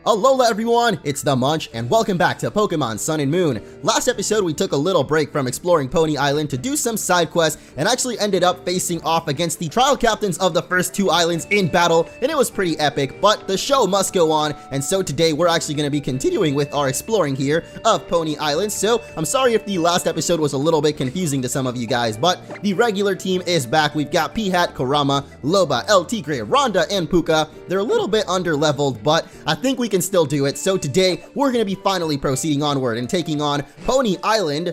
Alola everyone, it's the Munch, and welcome back to Pokemon Sun and Moon. Last episode we took a little break from exploring Poni Island to do some side quests and actually ended up facing off against the trial captains of the first two islands in battle, and it was pretty epic, but the show must go on, and so today we're actually going to be continuing with our exploring here of Poni Island. So I'm sorry if the last episode was a little bit confusing to some of you guys, but the regular team is back. We've got Pihat, Kurama, Loba, El Tigre, Ronda, and Puka. They're a little bit under-leveled, but I think we can still do it. So today we're going to be finally proceeding onward and taking on Poni Island,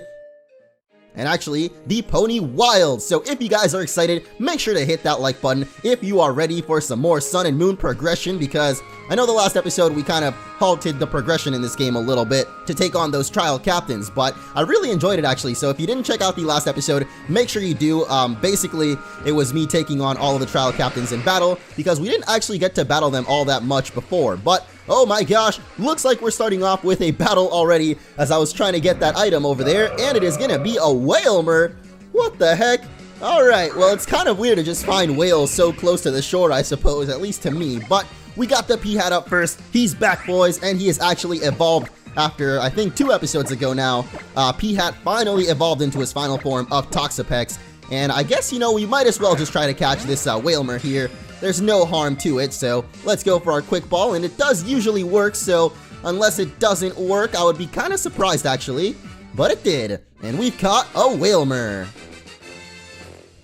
and actually the Poni Wild. So if you guys are excited, make sure to hit that like button if you are ready for some more Sun and Moon progression, because I know the last episode we kind of halted the progression in this game a little bit to take on those trial captains, but I really enjoyed it actually. So if you didn't check out the last episode, make sure you do. Basically it was me taking on all of the trial captains in battle, because we didn't actually get to battle them all that much before. But oh my gosh, looks like we're starting off with a battle already, as I was trying to get that item over there, and it is gonna be a Whalmer. What the heck? Alright, well, it's kind of weird to just find whales so close to the shore, I suppose, at least to me, but we got the Pihat up first. He's back, boys, and he has actually evolved after, I think, 2 episodes ago now. Pihat finally evolved into his final form of Toxapex, and I guess, you know, we might as well just try to catch this Whalmer here. There's no harm to it, so let's go for our quick ball, and it does usually work, so unless it doesn't work, I would be kind of surprised actually, but it did, and we've caught a Whalmer.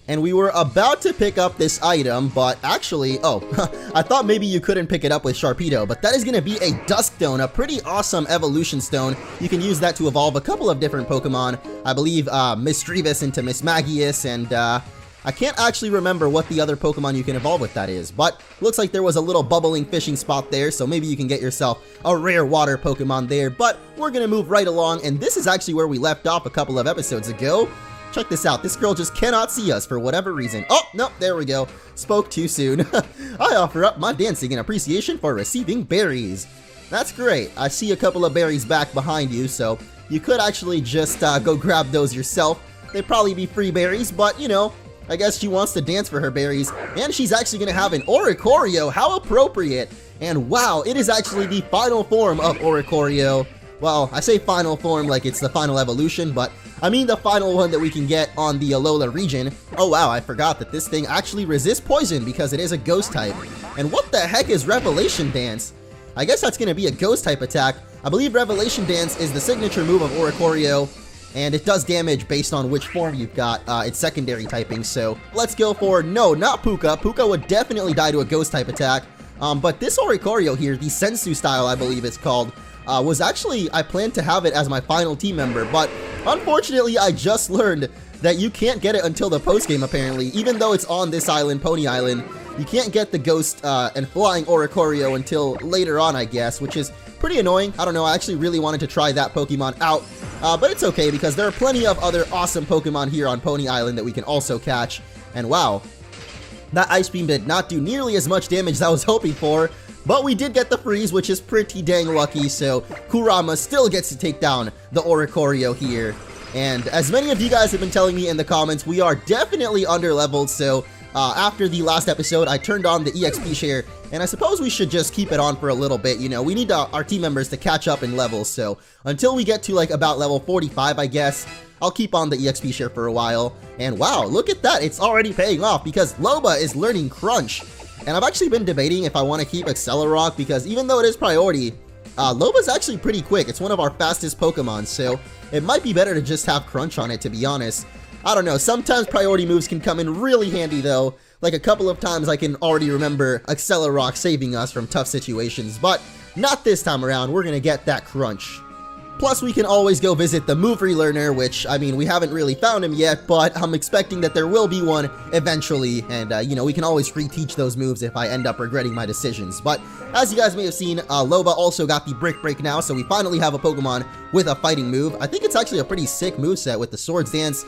And we were about to pick up this item, but actually, oh, I thought maybe you couldn't pick it up with Sharpedo, but that is going to be a Dusk Stone, a pretty awesome evolution stone. You can use that to evolve a couple of different Pokemon, I believe Misdreavus into Mismagius, and I can't actually remember what the other Pokemon you can evolve with that is, but looks like there was a little bubbling fishing spot there, so maybe you can get yourself a rare water Pokemon there. But we're going to move right along, and this is actually where we left off a couple of episodes ago. Check this out, this girl just cannot see us for whatever reason. Oh, no, there we go. Spoke too soon. I offer up my dancing in appreciation for receiving berries. That's great. I see a couple of berries back behind you, so you could actually just go grab those yourself. They'd probably be free berries, but, you know, I guess she wants to dance for her berries, and she's actually going to have an Oricorio. How appropriate. And wow, it is actually the final form of Oricorio. Well, I say final form like it's the final evolution, but I mean the final one that we can get on the Alola region. Oh wow, I forgot that this thing actually resists poison because it is a ghost type. And what the heck is Revelation Dance? I guess that's going to be a ghost type attack. I believe Revelation Dance is the signature move of Oricorio, and it does damage based on which form you've got, its secondary typing. So let's go for, no, not Puka. Puka would definitely die to a ghost type attack. But this Oricorio here, the Sensu style I believe it's called, was actually, I planned to have it as my final team member, but unfortunately I just learned that you can't get it until the post game apparently. Even though it's on this island, Poni Island, you can't get the ghost and flying Oricorio until later on, I guess, which is pretty annoying. I don't know, I actually really wanted to try that Pokemon out, but it's okay because there are plenty of other awesome Pokemon here on Poni Island that we can also catch. And wow, that Ice Beam did not do nearly as much damage as I was hoping for, but we did get the freeze, which is pretty dang lucky, so Kurama still gets to take down the Oricorio here. And as many of you guys have been telling me in the comments, we are definitely under-leveled, so after the last episode, I turned on the EXP share, and I suppose we should just keep it on for a little bit. You know, we need our team members to catch up in levels, so until we get to like about level 45, I guess, I'll keep on the EXP share for a while. And wow, look at that, it's already paying off because Loba is learning Crunch. And I've actually been debating if I want to keep Accelerock, because even though it is priority, Loba's actually pretty quick. It's one of our fastest Pokemon, so it might be better to just have Crunch on it, to be honest. I don't know, sometimes priority moves can come in really handy though. Like a couple of times I can already remember Accelerock saving us from tough situations, but not this time around. We're gonna get that Crunch. Plus, we can always go visit the move relearner, which, I mean, we haven't really found him yet, but I'm expecting that there will be one eventually, and, you know, we can always reteach those moves if I end up regretting my decisions. But, as you guys may have seen, Loba also got the Brick Break now, so we finally have a Pokemon with a fighting move. I think it's actually a pretty sick moveset with the Swords Dance,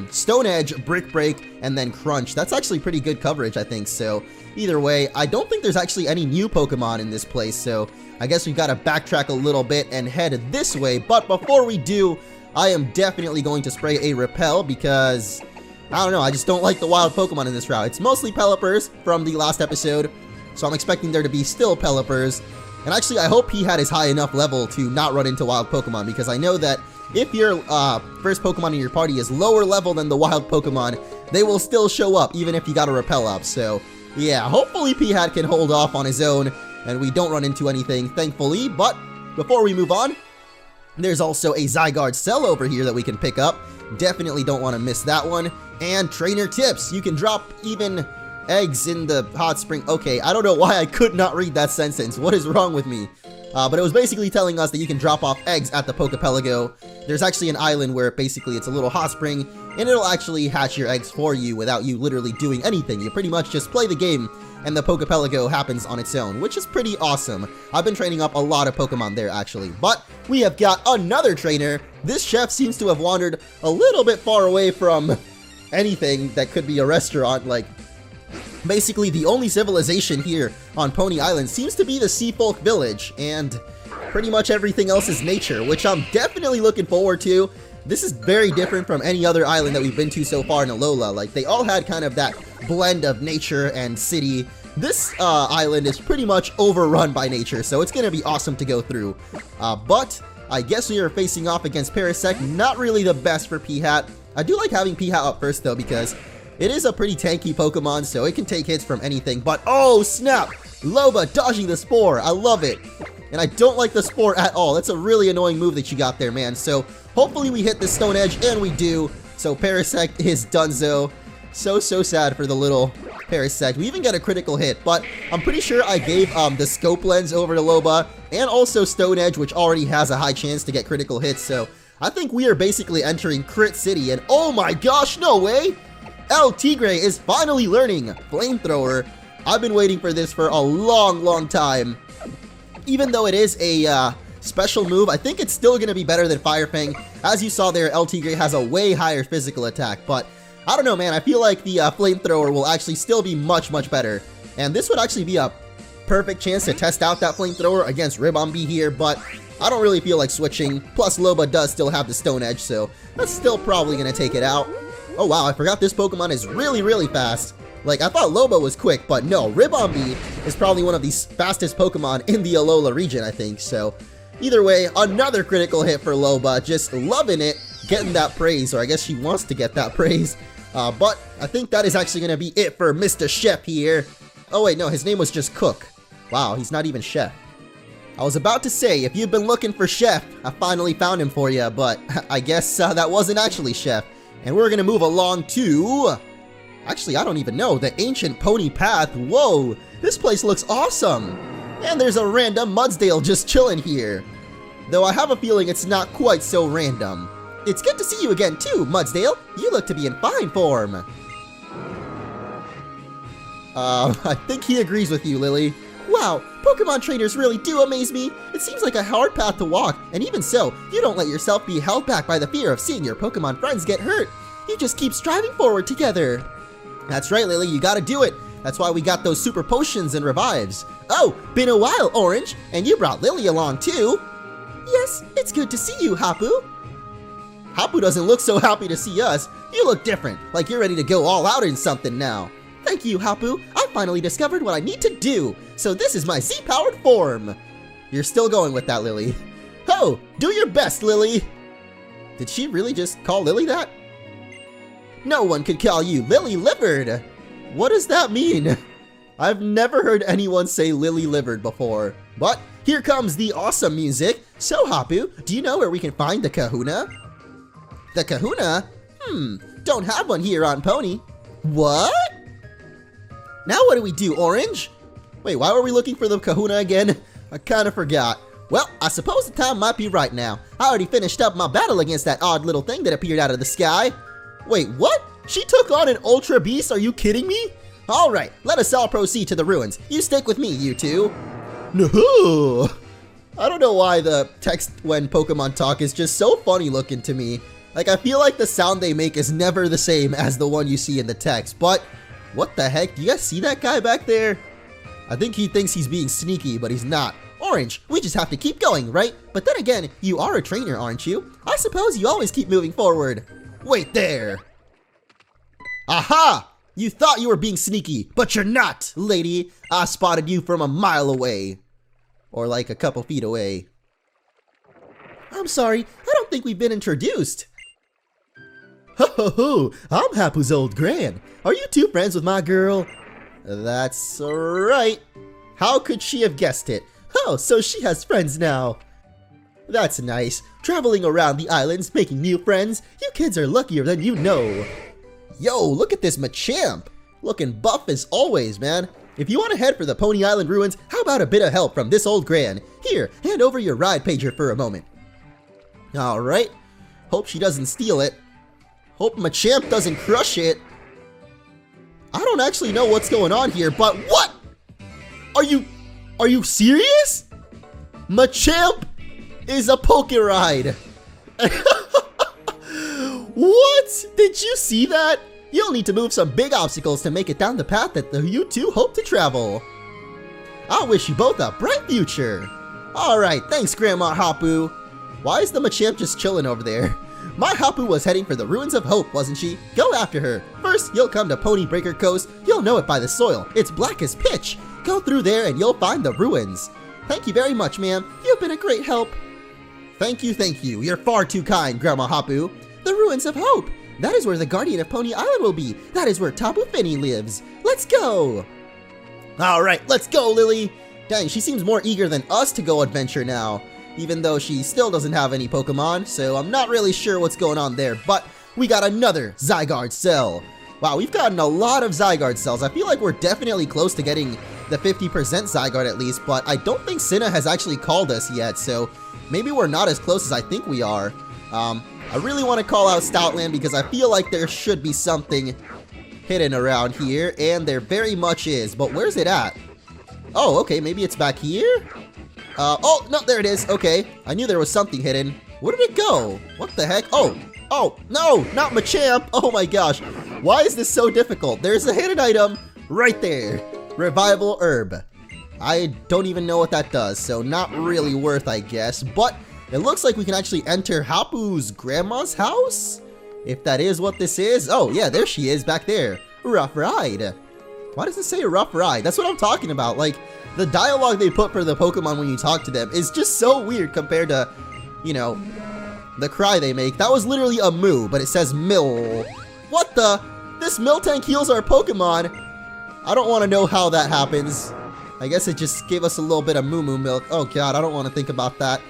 Stone Edge, Brick Break, and then Crunch. That's actually pretty good coverage, I think, so either way, I don't think there's actually any new Pokemon in this place, so I guess we've got to backtrack a little bit and head this way. But before we do, I am definitely going to spray a Repel because, I don't know, I just don't like the wild Pokemon in this route. It's mostly Pelipper's from the last episode, so I'm expecting there to be still Pelipper's. And actually, I hope P-hat is high enough level to not run into wild Pokemon, because I know that if your first Pokemon in your party is lower level than the wild Pokemon, they will still show up, even if you got a Repel up. So, yeah, hopefully P-hat can hold off on his own, and we don't run into anything, thankfully. But before we move on, there's also a Zygarde Cell over here that we can pick up. Definitely don't want to miss that one. And trainer tips. You can drop even eggs in the hot spring. Okay, I don't know why I could not read that sentence. What is wrong with me? But it was basically telling us that you can drop off eggs at the Poképelago. There's actually an island where basically it's a little hot spring, and it'll actually hatch your eggs for you without you literally doing anything. You pretty much just play the game, and the Poképelago happens on its own, which is pretty awesome. I've been training up a lot of Pokemon there, actually. But we have got another trainer. This chef seems to have wandered a little bit far away from anything that could be a restaurant. Like, basically the only civilization here on Poni Island seems to be the Sea Folk Village, and pretty much everything else is nature, which I'm definitely looking forward to. This is very different from any other island that we've been to so far in Alola. Like, they all had kind of that blend of nature and city. This island is pretty much overrun by nature, so it's gonna be awesome to go through. But I guess we are facing off against Parasect. Not really the best for P-hat. I do like having P-hat up first, though, because it is a pretty tanky Pokemon, so it can take hits from anything. But, oh, snap! Loba dodging the Spore. I love it. And I don't like the Spore at all. That's a really annoying move that you got there, man. So, hopefully we hit the Stone Edge, and we do. So, Parasect is donezo. So sad for the little Parasect. We even get a critical hit, but I'm pretty sure I gave the Scope Lens over to Loba, and also Stone Edge, which already has a high chance to get critical hits. So, I think we are basically entering Crit City, and oh my gosh, no way! El Tigre is finally learning Flamethrower. I've been waiting for this for a long time. Even though it is a special move, I think it's still going to be better than Fire Fang. As you saw there, El Tigre has a way higher physical attack, but I don't know, man. I feel like the Flamethrower will actually still be much better. And this would actually be a perfect chance to test out that Flamethrower against Ribombee here, but I don't really feel like switching. Plus, Loba does still have the Stone Edge, so that's still probably going to take it out. Oh wow, I forgot this Pokemon is really fast. Like, I thought Loba was quick, but no, Ribombee is probably one of the fastest Pokemon in the Alola region, I think. So, either way, another critical hit for Loba, just loving it, getting that praise, or I guess she wants to get that praise. But I think that is actually going to be it for Mr. Chef here. Oh wait, no, his name was just Cook. Wow, he's not even Chef. I was about to say, if you've been looking for Chef, I finally found him for you, but I guess that wasn't actually Chef. And we're gonna move along to... Actually, I don't even know. The Ancient Pony Path. Whoa! This place looks awesome! And there's a random Mudsdale just chilling here. Though I have a feeling it's not quite so random. It's good to see you again too, Mudsdale. You look to be in fine form. I think he agrees with you, Lily. Wow, Pokemon trainers really do amaze me. It seems like a hard path to walk, and even so, you don't let yourself be held back by the fear of seeing your Pokemon friends get hurt. You just keep striving forward together. That's right, Lily, you gotta do it. That's why we got those super potions and revives. Oh, been a while, Orange, and you brought Lily along too. Yes, it's good to see you, Hapu. Hapu doesn't look so happy to see us. You look different, like you're ready to go all out in something now. Thank you, Hapu. I finally discovered what I need to do. So this is my Z-powered form. You're still going with that, Lily. Oh, do your best, Lily. Did she really just call Lily that? No one could call you Lily-livered. What does that mean? I've never heard anyone say Lily-livered before. But here comes the awesome music. So, Hapu, do you know where we can find the Kahuna? The Kahuna? Don't have one here on Pony. What? Now what do we do, Orange? Wait, why were we looking for the Kahuna again? I kinda forgot. Well, I suppose the time might be right now. I already finished up my battle against that odd little thing that appeared out of the sky. Wait, what? She took on an Ultra Beast? Are you kidding me? Alright, let us all proceed to the ruins. You stick with me, you two. No. I don't know why the text when Pokemon talk is just so funny looking to me. Like, I feel like the sound they make is never the same as the one you see in the text, but what the heck? Do you guys see that guy back there? I think he thinks he's being sneaky, but he's not. Orange, we just have to keep going, right? But then again, you are a trainer, aren't you? I suppose you always keep moving forward. Wait there. Aha! You thought you were being sneaky, but you're not, lady. I spotted you from a mile away. or like a couple feet away. I'm sorry, I don't think we've been introduced. Ho ho ho, I'm Hapu's old gran. Are you two friends with my girl? That's right. How could she have guessed it? Oh, so she has friends now. That's nice. Traveling around the islands, making new friends. You kids are luckier than you know. Yo, look at this Machamp. Looking buff as always, man. If you want to head for the Poni Island ruins, how about a bit of help from this old gran? Here, hand over your ride pager for a moment. Alright. Hope she doesn't steal it. Hope Machamp doesn't crush it. I don't actually know what's going on here, but what? Are you serious? Machamp is a Poké Ride. What? Did you see that? You'll need to move some big obstacles to make it down the path that you two hope to travel. I wish you both a bright future. Alright, thanks Grandma Hapu. Why is the Machamp just chilling over there? My Hapu was heading for the Ruins of Hope, wasn't she? Go after her. First, you'll come to Pony Breaker Coast. You'll know it by the soil. It's black as pitch. Go through there and you'll find the ruins. Thank you very much, ma'am. You've been a great help. Thank you, thank you. You're far too kind, Grandma Hapu. The Ruins of Hope. That is where the Guardian of Poni Island will be. That is where Tapu Fini lives. Let's go. Alright, let's go, Lily. Dang, she seems more eager than us to go adventure now. Even though she still doesn't have any Pokemon, so I'm not really sure what's going on there. But we got another Zygarde Cell. Wow, we've gotten a lot of Zygarde Cells. I feel like we're definitely close to getting the 50% Zygarde at least, but I don't think Sinna has actually called us yet, so maybe we're not as close as I think we are. I really want to call out Stoutland because I feel like there should be something hidden around here, and there very much is, but where's it at? Oh, okay, maybe it's back here? Oh, no, there it is. Okay, I knew there was something hidden. Where did it go? What the heck? Oh, no, not Machamp. Oh my gosh. Why is this so difficult? There's a hidden item right there. Revival Herb. I don't even know what that does, so not really worth, I guess. But it looks like we can actually enter Hapu's grandma's house? If that is what this is. Oh, yeah, there she is back there. Rough ride. Why does it say rough ride? That's what I'm talking about. Like, the dialogue they put for the Pokemon when you talk to them is just so weird compared to, you know, the cry they make. That was literally a moo, but it says mill. What the? This Miltank heals our Pokemon. I don't want to know how that happens. I guess it just gave us a little bit of moo moo milk. Oh god, I don't want to think about that.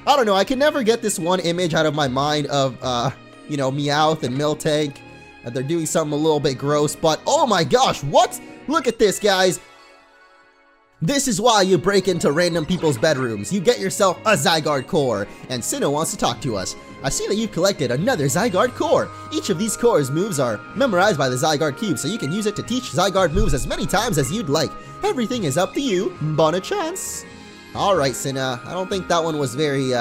I don't know, I can never get this one image out of my mind of, you know, Meowth and Miltank. They're doing something a little bit gross, but oh my gosh, what? Look at this, guys. This is why you break into random people's bedrooms. You get yourself a Zygarde Core, and Sinnoh wants to talk to us. I see that you've collected another Zygarde Core. Each of these Core's moves are memorized by the Zygarde Cube, so you can use it to teach Zygarde moves as many times as you'd like. Everything is up to you. Bon chance. Alright, Sinnoh. I don't think that one was very,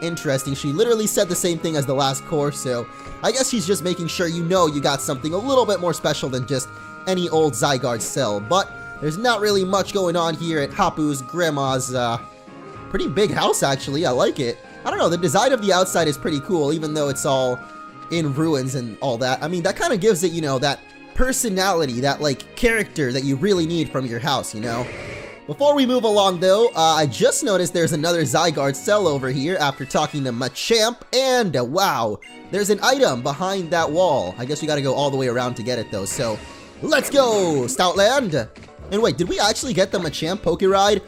interesting. She literally said the same thing as the last Core, so I guess she's just making sure you know you got something a little bit more special than just any old Zygarde Cell. But there's not really much going on here at Hapu's grandma's, pretty big house, actually. I like it. I don't know, the design of the outside is pretty cool, even though it's all in ruins and all that. I mean, that kind of gives it, you know, that personality, that, like, character that you really need from your house, you know? Before we move along, though, I just noticed there's another Zygarde Cell over here after talking to Machamp, and, wow, there's an item behind that wall. I guess we gotta go all the way around to get it, though, so let's go, Stoutland! And wait, did we actually get the Machamp Poké Ride?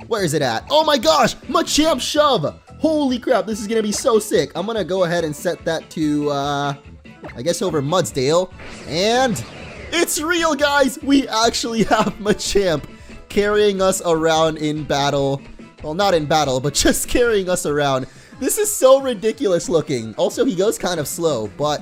Where is it at? Oh my gosh, Machamp Shove! Holy crap, this is gonna be so sick. I'm gonna go ahead and set that to, I guess over Mudsdale. And it's real, guys! We actually have Machamp carrying us around in battle. Well, not in battle, but just carrying us around. This is so ridiculous looking. Also, he goes kind of slow, but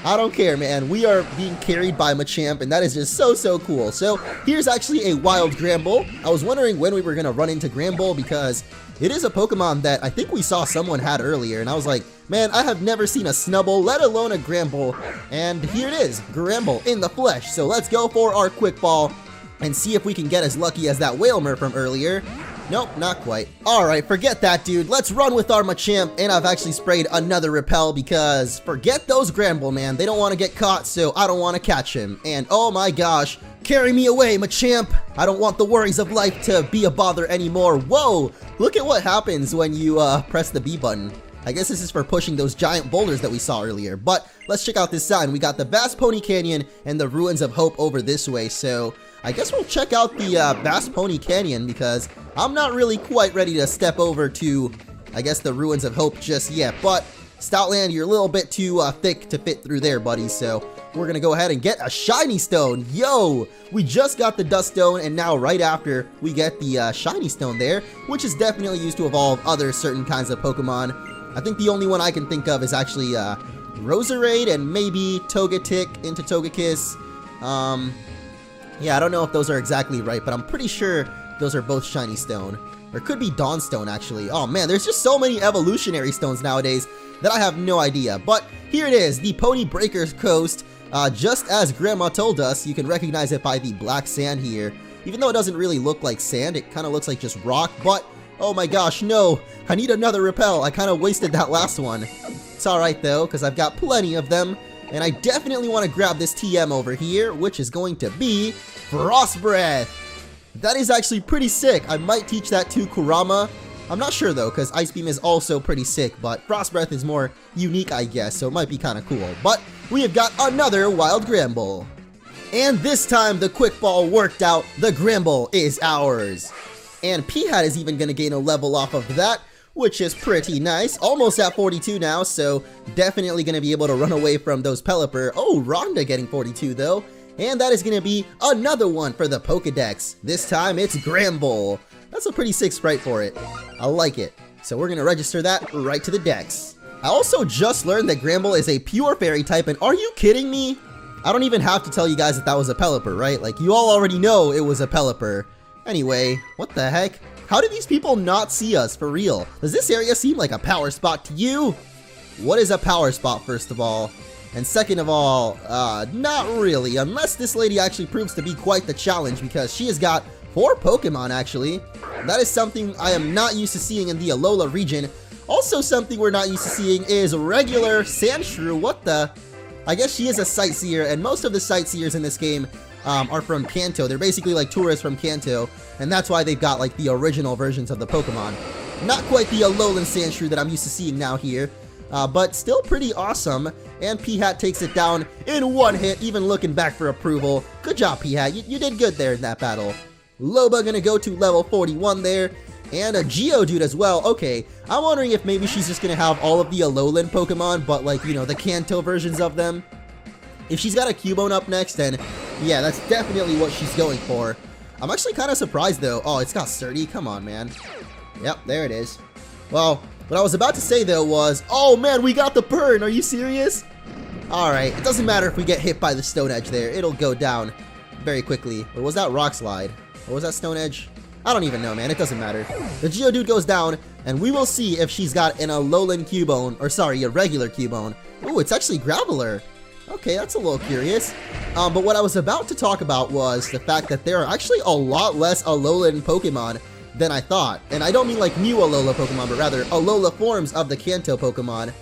I don't care, man. We are being carried by Machamp, and that is just so cool. So, here's actually a wild Gramble. I was wondering when we were gonna run into Gramble because it is a Pokemon that I think we saw someone had earlier, and I was like, man, I have never seen a Snubbull, let alone a Gramble, and here it is, Gramble in the flesh. So let's go for our Quick Ball and see if we can get as lucky as that Whalmer from earlier. Nope, not quite. Alright, forget that, dude. Let's run with our Machamp, and I've actually sprayed another Repel because forget those Gramble, man. They don't want to get caught, so I don't want to catch him. And oh my gosh, Carry me away, Machamp! I don't want the worries of life to be a bother anymore. Whoa! Look at what happens when you press the B button. I guess this is for pushing those giant boulders that we saw earlier. But let's check out this sign. We got the vast Pony Canyon and the Ruins of Hope over this way. So I guess we'll check out the vast Pony Canyon because I'm not really quite ready to step over to, I guess, the Ruins of Hope just yet. But Stoutland, you're a little bit too thick to fit through there, buddy. So we're gonna go ahead and get a shiny stone. Yo, we just got the dust stone, and now right after we get the shiny stone there, which is definitely used to evolve other certain kinds of Pokemon. I think the only one I can think of is actually Roserade and maybe Togetic into Togekiss. Yeah, I don't know if those are exactly right, but I'm pretty sure those are both shiny stone. Or it could be Dawnstone, actually. Oh man, there's just so many evolutionary stones nowadays that I have no idea. But here it is, the Pony Breakers Coast. Just as Grandma told us, you can recognize it by the black sand here. Even though it doesn't really look like sand, it kind of looks like just rock. But, oh my gosh, no. I need another repel. I kind of wasted that last one. It's alright though, because I've got plenty of them. And I definitely want to grab this TM over here, which is going to be Frost Breath. That is actually pretty sick. I might teach that to Kurama. I'm not sure though, because Ice Beam is also pretty sick, but Frost Breath is more unique, I guess, so it might be kind of cool. But we have got another Wild Gramble. And this time the Quick Ball worked out. The Gramble is ours. And P-Hat is even going to gain a level off of that, which is pretty nice. Almost at 42 now, so definitely going to be able to run away from those Pelipper. Oh, Rhonda getting 42 though. And that is going to be another one for the Pokedex. This time it's Gramble. That's a pretty sick sprite for it. I like it. So we're going to register that right to the Dex. I also just learned that Gramble is a pure fairy type, and are you kidding me? I don't even have to tell you guys that that was a Pelipper, right? Like, you all already know it was a Pelipper. Anyway, what the heck? How do these people not see us, for real? Does this area seem like a power spot to you? What is a power spot, first of all? And second of all, not really, unless this lady actually proves to be quite the challenge, because she has got 4 Pokemon, actually. That is something I am not used to seeing in the Alola region. Also, something we're not used to seeing is regular Sandshrew. What the? I guess she is a Sightseer, and most of the Sightseers in this game are from Kanto. They're basically like tourists from Kanto, and that's why they've got like the original versions of the Pokemon. Not quite the Alolan Sandshrew that I'm used to seeing now here. But still pretty awesome, and P-Hat takes it down in one hit, even looking back for approval. Good job, P-Hat, you did good there in that battle. Loba gonna go to level 41 there, and a Geodude as well. Okay, I'm wondering if maybe she's just gonna have all of the Alolan Pokemon, but like, you know, the Kanto versions of them. If she's got a Cubone up next, then yeah, that's definitely what she's going for. I'm actually kind of surprised though. Oh, it's got Sturdy, come on, man. Yep, there it is. Well, what I was about to say though was, oh man, we got the burn, are you serious? Alright, it doesn't matter if we get hit by the Stone Edge there, it'll go down very quickly. Or was that Rock Slide? Or was that Stone Edge? I don't even know, man, it doesn't matter. The Geodude goes down, and we will see if she's got an Alolan Cubone, or sorry, a regular Cubone. Ooh, it's actually Graveler. Okay, that's a little curious. But what I was about to talk about was the fact that there are actually a lot less Alolan Pokemon than I thought. And I don't mean like new Alola Pokemon, but rather Alola forms of the Kanto Pokemon.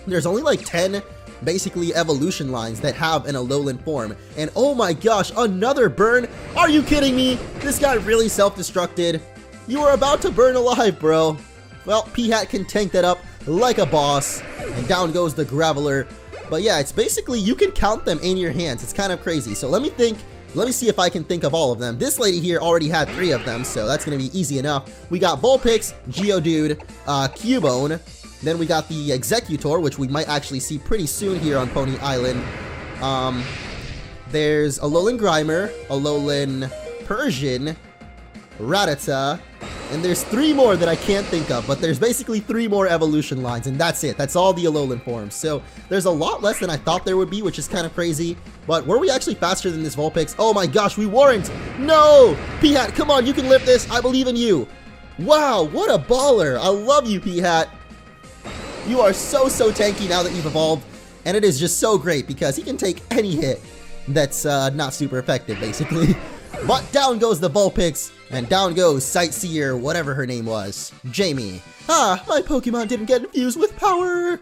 There's only like 10 basically evolution lines that have an Alolan form. And oh my gosh, another burn? Are you kidding me? This guy really self-destructed. You were about to burn alive, bro. Well, P-Hat can tank that up like a boss. And down goes the Graveler. But yeah, it's basically, you can count them in your hands. It's kind of crazy. So let me see if I can think of all of them. This lady here already had 3 of them, so that's going to be easy enough. We got Vulpix, Geodude, Cubone. Then we got the Executor, which we might actually see pretty soon here on Poni Island. There's Alolan Grimer, Alolan Persian, Rattata, and there's 3 more that I can't think of, but there's basically 3 more evolution lines, and that's it. That's all the Alolan forms. So there's a lot less than I thought there would be, which is kind of crazy. But were we actually faster than this Vulpix? Oh my gosh, we weren't! No! P-Hat, come on, you can lift this. I believe in you. Wow, what a baller. I love you, P-Hat. You are so tanky now that you've evolved, and it is just so great because he can take any hit that's not super effective, basically. But down goes the Vulpix, and down goes Sightseer, whatever her name was, Jamie. Ah, my Pokemon didn't get infused with power.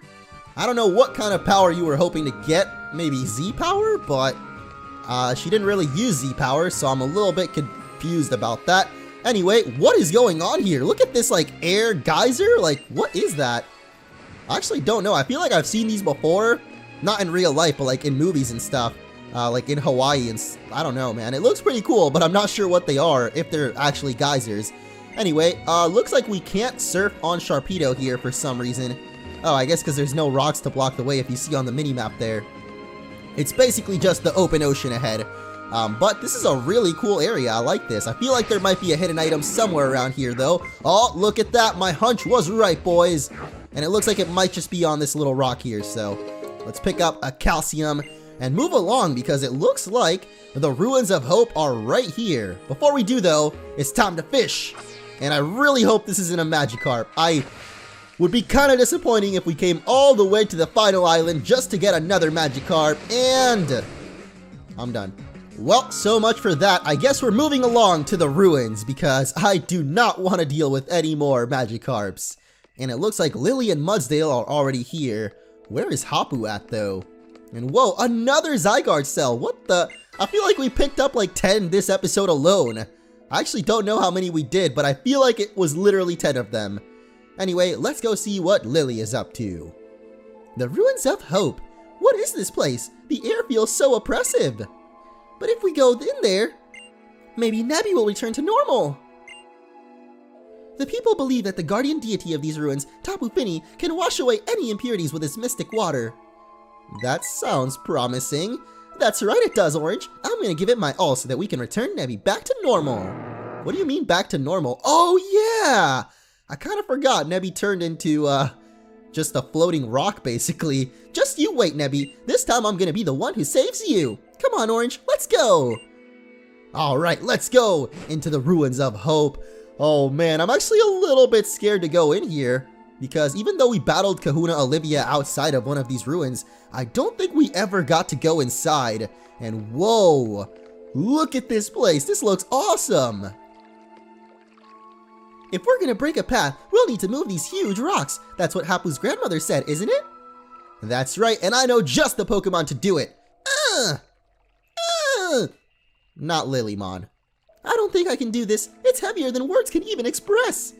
I don't know what kind of power you were hoping to get, maybe Z power, but She didn't really use Z-Power, so I'm a little bit confused about that. Anyway, what is going on here? Look at this, like, air geyser. Like, what is that? I actually don't know. I feel like I've seen these before. Not in real life, but, like, in movies and stuff. Like, in Hawaii and... I don't know, man. It looks pretty cool, but I'm not sure what they are, if they're actually geysers. Anyway, looks like we can't surf on Sharpedo here for some reason. Oh, I guess because there's no rocks to block the way if you see on the mini-map there. It's basically just the open ocean ahead. But this is a really cool area. I like this. I feel like there might be a hidden item somewhere around here, though. Oh, look at that. My hunch was right, boys. And it looks like it might just be on this little rock here. So let's pick up a calcium and move along because it looks like the Ruins of Hope are right here. Before we do, though, it's time to fish. And I really hope this isn't a Magikarp. I would be kind of disappointing if we came all the way to the final island just to get another Magikarp. And I'm done. Well, so much for that. I guess we're moving along to the ruins because I do not want to deal with any more Magikarps. And it looks like Lily and Mudsdale are already here. Where is Hapu at, though? And whoa, another Zygarde Cell. What the? I feel like we picked up like 10 this episode alone. I actually don't know how many we did, but I feel like it was literally 10 of them. Anyway, let's go see what Lily is up to. The Ruins of Hope. What is this place? The air feels so oppressive. But if we go in there, maybe Nebby will return to normal. The people believe that the guardian deity of these ruins, Tapu Fini, can wash away any impurities with his mystic water. That sounds promising. That's right, it does, Orange. I'm gonna give it my all so that we can return Nebby back to normal. What do you mean back to normal? Oh yeah! I kind of forgot Nebby turned into, just a floating rock, basically. Just you wait, Nebby. This time I'm gonna be the one who saves you. Come on, Orange, let's go! Alright, let's go into the Ruins of Hope. Oh man, I'm actually a little bit scared to go in here. Because even though we battled Kahuna Olivia outside of one of these ruins, I don't think we ever got to go inside. And whoa, look at this place. This looks awesome. If we're gonna break a path, we'll need to move these huge rocks. That's what Hapu's grandmother said, isn't it? That's right, and I know just the Pokemon to do it. Not Lilymon. I don't think I can do this. It's heavier than words can even express.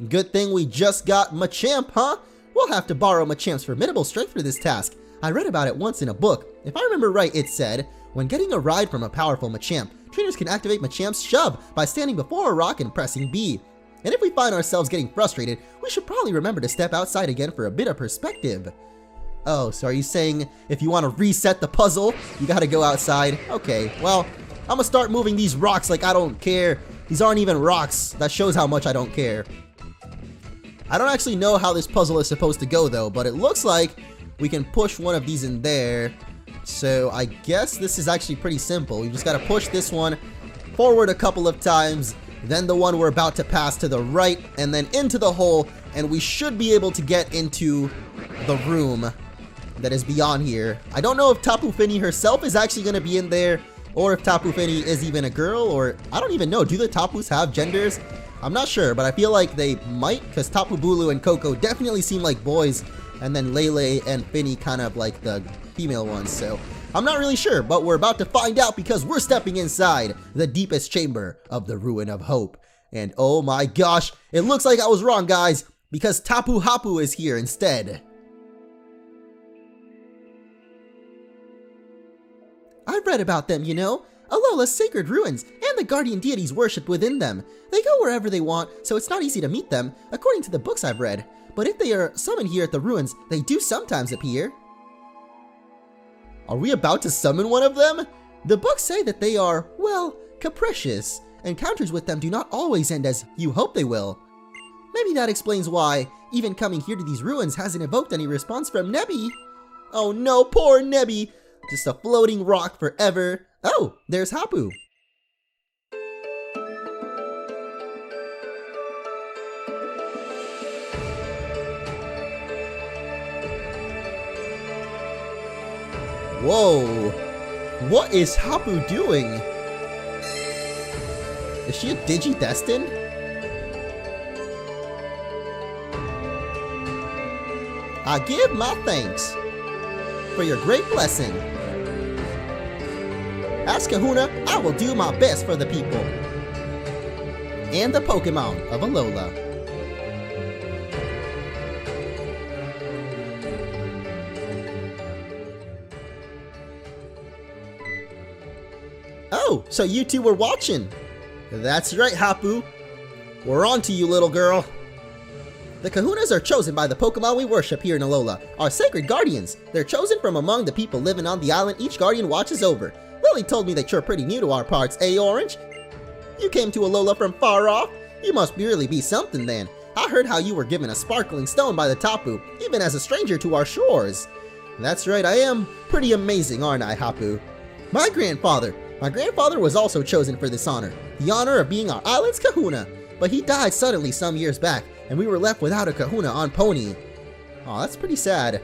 Good thing we just got Machamp, huh? We'll have to borrow Machamp's formidable strength for this task. I read about it once in a book. If I remember right, it said, when getting a ride from a powerful Machamp, trainers can activate Machamp's shove by standing before a rock and pressing B. And if we find ourselves getting frustrated, we should probably remember to step outside again for a bit of perspective. Oh, so are you saying if you want to reset the puzzle, you gotta go outside? Okay, well, I'm gonna start moving these rocks like I don't care. These aren't even rocks. That shows how much I don't care. I don't actually know how this puzzle is supposed to go though, but it looks like we can push one of these in there. So I guess this is actually pretty simple. We just gotta push this one forward a couple of times, then the one we're about to pass to the right, and then into the hole, and we should be able to get into the room that is beyond here. I don't know if Tapu Fini herself is actually gonna be in there, or if Tapu Fini is even a girl, or I don't even know. Do the Tapus have genders? I'm not sure, but I feel like they might, because Tapu Bulu and Coco definitely seem like boys, and then Lele and Fini kind of like the female ones, so I'm not really sure, but we're about to find out because we're stepping inside the deepest chamber of the Ruin of Hope. And oh my gosh, it looks like I was wrong, guys, because Tapu Hapu is here instead. I've read about them, you know. Alola's sacred ruins, and the guardian deities worshipped within them. They go wherever they want, so it's not easy to meet them, according to the books I've read. But if they are summoned here at the ruins, they do sometimes appear. Are we about to summon one of them? The books say that they are, well, capricious. Encounters with them do not always end as you hope they will. Maybe that explains why, even coming here to these ruins hasn't evoked any response from Nebby. Oh no, poor Nebby! Just a floating rock forever. Oh, there's Hapu. Whoa, what is Hapu doing? Is she a Digidestined? I give my thanks for your great blessing. As Kahuna, I will do my best for the people and the Pokemon of Alola. Oh, so you two were watching. That's right, Hapu. We're on to you, little girl. The Kahunas are chosen by the Pokemon we worship here in Alola, our sacred guardians. They're chosen from among the people living on the island each guardian watches over. Lily told me that you're pretty new to our parts, eh, Orange? You came to Alola from far off? You must really be something then. I heard how you were given a sparkling stone by the Tapu, even as a stranger to our shores. That's right, I am pretty amazing, aren't I, Hapu? My grandfather was also chosen for this honor, the honor of being our island's Kahuna. But he died suddenly some years back, and we were left without a Kahuna on Poni. Aw, that's pretty sad.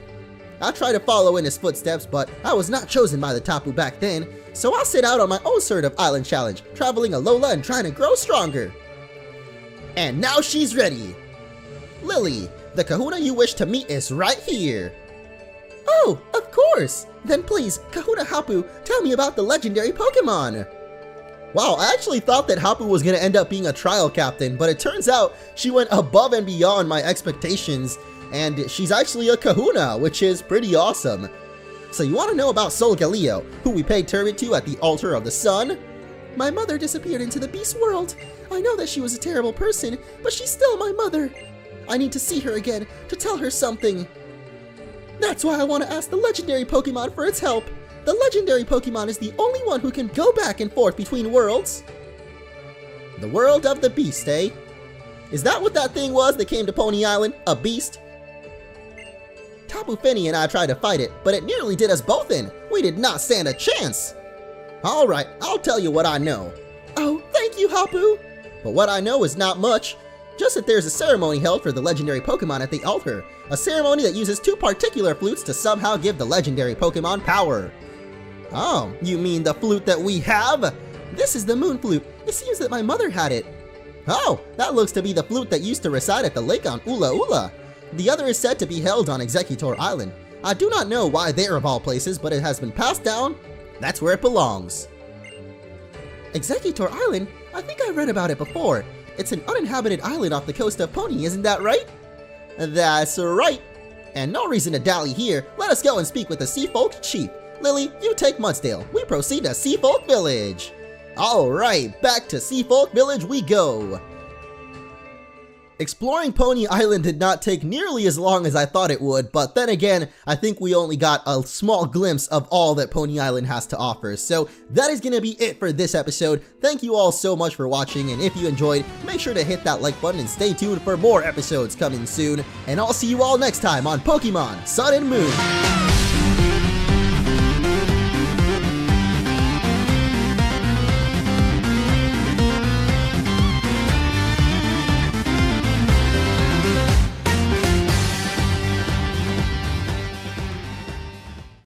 I tried to follow in his footsteps, but I was not chosen by the Tapu back then, so I set out on my own sort of island challenge, traveling Alola and trying to grow stronger. And now she's ready! Lily, the Kahuna you wish to meet is right here! Oh, of course! Then please, Kahuna Hapu, tell me about the legendary Pokemon! Wow, I actually thought that Hapu was going to end up being a trial captain, but it turns out she went above and beyond my expectations, and she's actually a Kahuna, which is pretty awesome. So you want to know about Solgaleo, who we paid tribute to at the altar of the sun? My mother disappeared into the beast world. I know that she was a terrible person, but she's still my mother. I need to see her again to tell her something. That's why I want to ask the legendary Pokemon for its help. The legendary Pokemon is the only one who can go back and forth between worlds. The world of the beast, eh? Is that what that thing was that came to Poni Island? A beast? Tapu Fini and I tried to fight it, but it nearly did us both in. We did not stand a chance. Alright, I'll tell you what I know. Oh, thank you, Hapu. But what I know is not much. Just that there's a ceremony held for the legendary Pokemon at the altar. A ceremony that uses two particular flutes to somehow give the legendary Pokemon power. Oh, you mean the flute that we have? This is the Moon Flute. It seems that my mother had it. Oh, that looks to be the flute that used to reside at the lake on Ula Ula. The other is said to be held on Zygarde Island. I do not know why there of all places, but it has been passed down. That's where it belongs. Zygarde Island? I think I read about it before. It's an uninhabited island off the coast of Poni, isn't that right? That's right. And no reason to dally here. Let us go and speak with the Seafolk Chief. Lily, you take Mudsdale. We proceed to Seafolk Village. Alright, back to Seafolk Village we go. Exploring Poni Island did not take nearly as long as I thought it would, but then again, I think we only got a small glimpse of all that Poni Island has to offer. So that is going to be it for this episode. Thank you all so much for watching, and if you enjoyed, make sure to hit that like button and stay tuned for more episodes coming soon. And I'll see you all next time on Pokemon Sun and Moon.